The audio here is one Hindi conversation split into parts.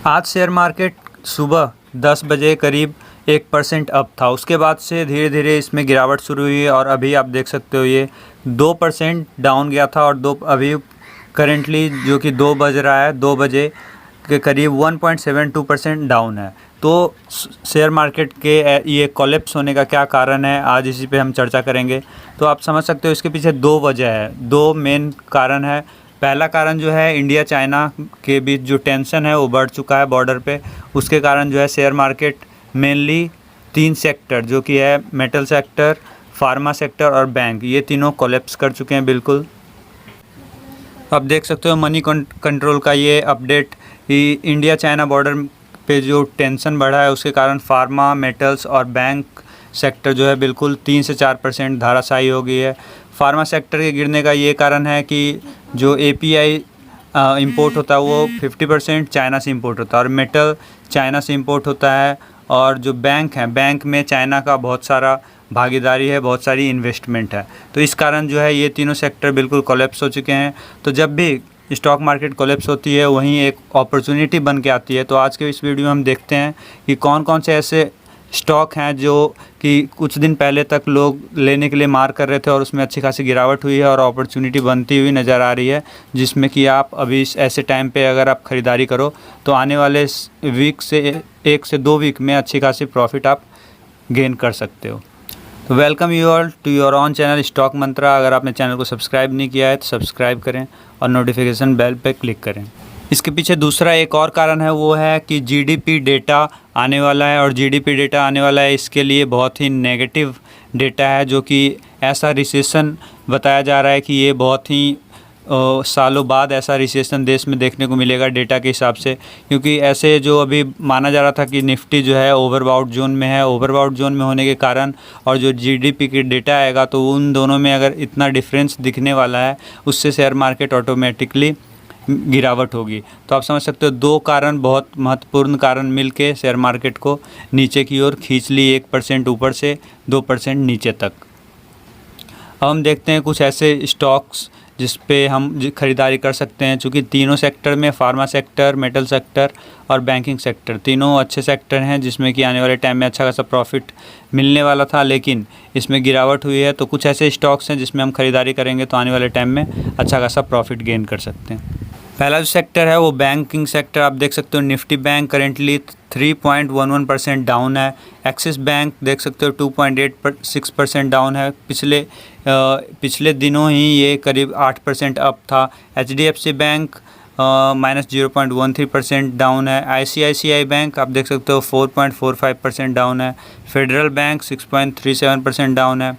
आज शेयर मार्केट सुबह 10 बजे करीब 1% अप था। उसके बाद से धीरे धीरे इसमें गिरावट शुरू हुई है और अभी आप देख सकते हो ये 2% डाउन गया था और अभी करेंटली जो कि 2 बज रहा है, 2 बजे के करीब 1.72% डाउन है। तो शेयर मार्केट के ये कोलैप्स होने का क्या कारण है, आज इसी पे हम चर्चा करेंगे। तो आप समझ सकते हो इसके पीछे 2 वजह है, 2 मेन कारण है। पहला कारण जो है, इंडिया चाइना के बीच जो टेंशन है वो बढ़ चुका है बॉर्डर पे। उसके कारण जो है शेयर मार्केट मेनली 3 सेक्टर जो कि है मेटल सेक्टर, फार्मा सेक्टर और बैंक, ये तीनों कोलैप्स कर चुके हैं बिल्कुल। अब देख सकते हो मनी कंट्रोल का ये अपडेट, इंडिया चाइना बॉर्डर पे जो टेंशन बढ़ा है उसके कारण फार्मा, मेटल्स और बैंक सेक्टर जो है बिल्कुल 3 से 4% धाराशायी हो गई है। फार्मा सेक्टर के गिरने का ये कारण है कि जो API इंपोर्ट होता है वो 50% चाइना से इंपोर्ट होता है और मेटल चाइना से इंपोर्ट होता है। और जो बैंक है, बैंक में चाइना का बहुत सारा भागीदारी है, बहुत सारी इन्वेस्टमेंट है। तो इस कारण जो है ये तीनों सेक्टर बिल्कुल कोलैप्स हो चुके हैं। तो जब भी स्टॉक मार्केट कोलैप्स होती है वहीं एक अपॉर्चुनिटी बन के आती है। तो आज के इस वीडियो में हम देखते हैं कि कौन कौन से ऐसे स्टॉक हैं जो कि कुछ दिन पहले तक लोग लेने के लिए मार कर रहे थे और उसमें अच्छी खासी गिरावट हुई है और अपॉर्चुनिटी बनती हुई नज़र आ रही है, जिसमें कि आप अभी ऐसे टाइम पे अगर आप ख़रीदारी करो तो आने वाले वीक से 1 से 2 वीक में अच्छी खासी प्रॉफिट आप गेन कर सकते हो। तो welcome you all to your own channel stock mantra. अगर आपने चैनल को सब्सक्राइब नहीं किया है तो सब्सक्राइब करें और नोटिफिकेशन बेल पे क्लिक करें। इसके पीछे दूसरा एक और कारण है, वो है कि GDP डेटा आने वाला है और GDP डेटा आने वाला है, इसके लिए बहुत ही नेगेटिव डेटा है, जो कि ऐसा रिसेशन बताया जा रहा है कि ये बहुत ही सालों बाद ऐसा रिसेशन देश में देखने को मिलेगा डेटा के हिसाब से। क्योंकि ऐसे जो अभी माना जा रहा था कि निफ्टी जो है ओवरबाउट जोन में है, ओवरबाउट जोन में होने के कारण और जो GDP की डेटा आएगा तो उन दोनों में अगर इतना डिफरेंस दिखने वाला है, उससे शेयर मार्केट ऑटोमेटिकली गिरावट होगी। तो आप समझ सकते हो 2 कारण, बहुत महत्वपूर्ण कारण मिलके शेयर मार्केट को नीचे की ओर खींच ली, 1% ऊपर से 2% नीचे तक। अब हम देखते हैं कुछ ऐसे स्टॉक्स जिस पे हम ख़रीदारी कर सकते हैं। चूँकि तीनों सेक्टर में, फार्मा सेक्टर, मेटल सेक्टर और बैंकिंग सेक्टर, तीनों अच्छे सेक्टर हैं जिसमें कि आने वाले टाइम में अच्छा खासा प्रॉफिट मिलने वाला था, लेकिन इसमें गिरावट हुई है। तो कुछ ऐसे स्टॉक्स हैं जिसमें हम ख़रीदारी करेंगे तो आने वाले टाइम में अच्छा खासा प्रॉफिट गेन कर सकते हैं। पहला जो सेक्टर है वो बैंकिंग सेक्टर। आप देख सकते हो निफ्टी बैंक करेंटली 3.11% डाउन है। एक्सिस बैंक देख सकते हो 2.86% डाउन है। पिछले दिनों ही ये करीब 8% अप था। HDFC बैंक -0.13% डाउन है। ICICI बैंक आप देख सकते हो 4.45% डाउन है। फेडरल बैंक 6.37% डाउन है।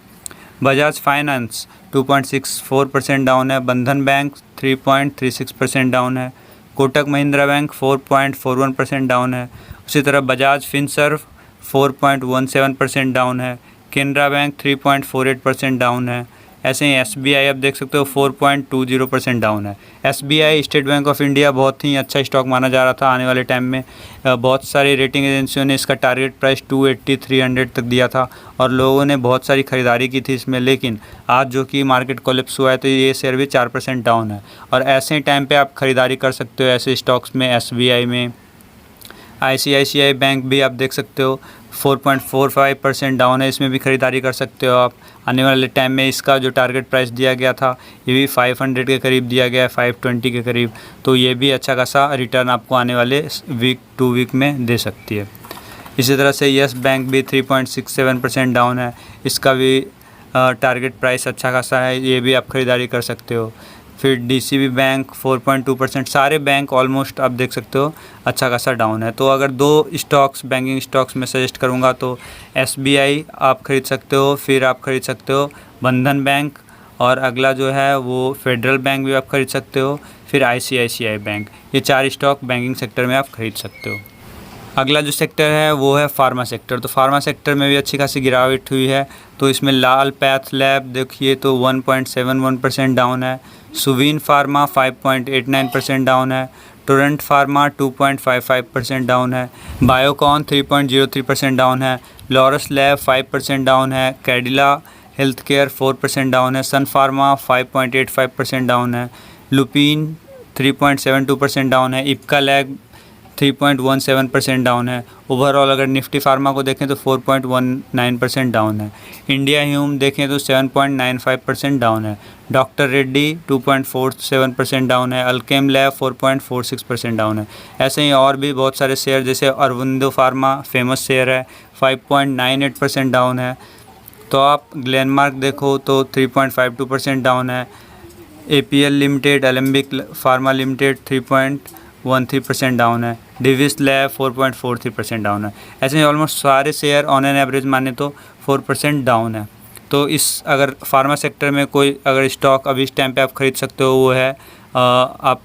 बजाज फाइनेंस 2.64% डाउन है। बंधन बैंक 3.36% डाउन है। कोटक महिंद्रा बैंक 4.41% डाउन है। उसी तरह बजाज फिनसर्व 4.17% डाउन है। केनरा बैंक 3.48% डाउन है। ऐसे ही SBI आप देख सकते हो 4.20% डाउन है। SBI state bank of India बहुत ही अच्छा स्टॉक माना जा रहा था आने वाले टाइम में। बहुत सारी रेटिंग एजेंसियों ने इसका टारगेट प्राइस 280, 300 तक दिया था और लोगों ने बहुत सारी ख़रीदारी की थी इसमें, लेकिन आज जो कि मार्केट कोलैप्स हुआ है तो ये शेयर भी 4% डाउन है। और ऐसे ही टाइम पे आप ख़रीदारी कर सकते हो ऐसे स्टॉक्स में, SBI में। ICICI बैंक भी आप देख सकते हो 4.45% डाउन है, इसमें भी ख़रीदारी कर सकते हो आप। आने वाले टाइम में इसका जो टारगेट प्राइस दिया गया था ये भी 500 के करीब दिया गया है, 520 के करीब। तो ये भी अच्छा खासा रिटर्न आपको आने वाले 2 वीक में दे सकती है। इसी तरह से यस बैंक भी 3.67% डाउन है, इसका भी टारगेट प्राइस अच्छा खासा है, ये भी आप ख़रीदारी कर सकते हो। फिर DCB बैंक 4.2%, सारे बैंक ऑलमोस्ट आप देख सकते हो अच्छा खासा डाउन है। तो अगर 2 स्टॉक्स, बैंकिंग स्टॉक्स में सजेस्ट करूंगा तो SBI आप ख़रीद सकते हो, फिर आप ख़रीद सकते हो बंधन बैंक, और अगला जो है वो फेडरल बैंक भी आप ख़रीद सकते हो, फिर ICICI बैंक। ये 4 स्टॉक बैंकिंग सेक्टर में आप ख़रीद सकते हो। अगला जो सेक्टर है वो है फार्मा सेक्टर। तो फार्मा सेक्टर में भी अच्छी खासी गिरावट हुई है। तो इसमें लाल पैथ लैब देखिए तो 1.71% डाउन है। सुवीन फार्मा 5.89% डाउन है। टोरेंट फार्मा 2.55% डाउन है। बायोकॉन 3.03% डाउन है। लॉरस लैब 5% डाउन है। कैडिला हेल्थ केयर 4% डाउन है। सन फार्मा 5.85% डाउन है। लुपिन 3.72% डाउन है। इप्का लैब 3.17% डाउन है। ओवरऑल अगर निफ्टी फार्मा को देखें तो 4.19% डाउन है। इंडिया ह्यूम देखें तो 7.95% डाउन है। डॉक्टर रेड्डी 2.47% डाउन है। अल्केम लैब 4.46% डाउन है। ऐसे ही और भी बहुत सारे शेयर, जैसे अरविंदो फार्मा फेमस शेयर है, 5.98% डाउन है। तो आप ग्लेनमार्क देखो तो 3.52% डाउन है। APL limited, Alembic pharma limited 3.13% down है। डिविस लैब 4.43% डाउन है। ऐसे ही ऑलमोस्ट सारे शेयर ऑन एन एवरेज माने तो 4% डाउन है। तो इस अगर फार्मा सेक्टर में कोई अगर स्टॉक अभी इस टाइम पे आप ख़रीद सकते हो वो है आप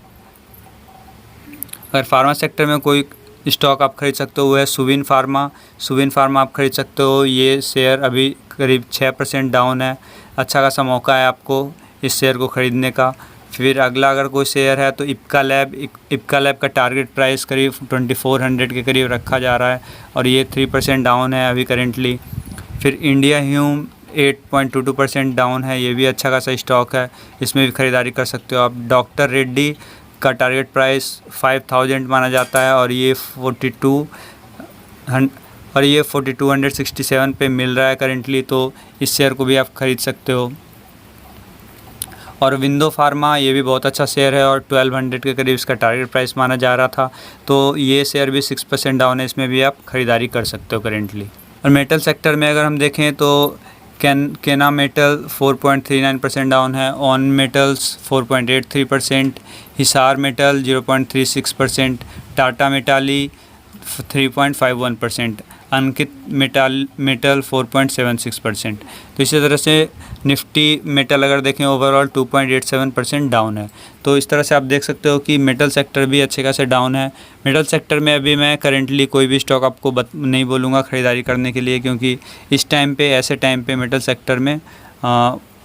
अगर फार्मा सेक्टर में कोई स्टॉक आप ख़रीद सकते हो वो है सुविन फार्मा। सुविन फार्मा आप ख़रीद सकते हो। ये शेयर अभी करीब 6% डाउन है। अच्छा खासा मौका है आपको इस शेयर को ख़रीदने का। फिर अगला अगर कोई शेयर है तो इप्का लैब। इप्का लैब का टारगेट प्राइस करीब 2400 के करीब रखा जा रहा है और ये 3% डाउन है अभी करेंटली। फिर इंडिया ह्यूम 8.22% डाउन है। ये भी अच्छा खासा स्टॉक है, इसमें भी ख़रीदारी कर सकते हो आप। डॉक्टर रेड्डी का टारगेट प्राइस 5000 माना जाता है और ये 4267 पे मिल रहा है करेंटली, तो इस शेयर को भी आप ख़रीद सकते हो। और विंडो फार्मा ये भी बहुत अच्छा शेयर है और 1200 के करीब इसका टारगेट प्राइस माना जा रहा था, तो ये शेयर भी 6% डाउन है, इसमें भी आप ख़रीदारी कर सकते हो करेंटली। और मेटल सेक्टर में अगर हम देखें तो केना मेटल 4.39% डाउन है। On metals 4.83%, Hisar metal 0.36%, Tata mentally 3.51%, Ankit metal 4.76%। तो इसी तरह से निफ्टी मेटल अगर देखें ओवरऑल 2.87% डाउन है। तो इस तरह से आप देख सकते हो कि मेटल सेक्टर भी अच्छे खासे डाउन है। मेटल सेक्टर में अभी मैं करेंटली कोई भी स्टॉक आपको नहीं बोलूँगा ख़रीदारी करने के लिए, क्योंकि इस टाइम पे ऐसे टाइम पे मेटल सेक्टर में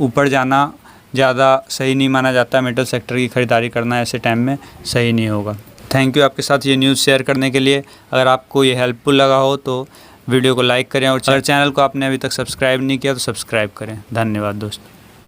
ऊपर जाना ज़्यादा सही नहीं माना जाता। मेटल सेक्टर की ख़रीदारी करना ऐसे टाइम में सही नहीं होगा। थैंक यू आपके साथ ये न्यूज़ शेयर करने के लिए। अगर आपको ये हेल्पफुल लगा हो तो वीडियो को लाइक करें और अगर चैनल को आपने अभी तक सब्सक्राइब नहीं किया तो सब्सक्राइब करें। धन्यवाद दोस्तों।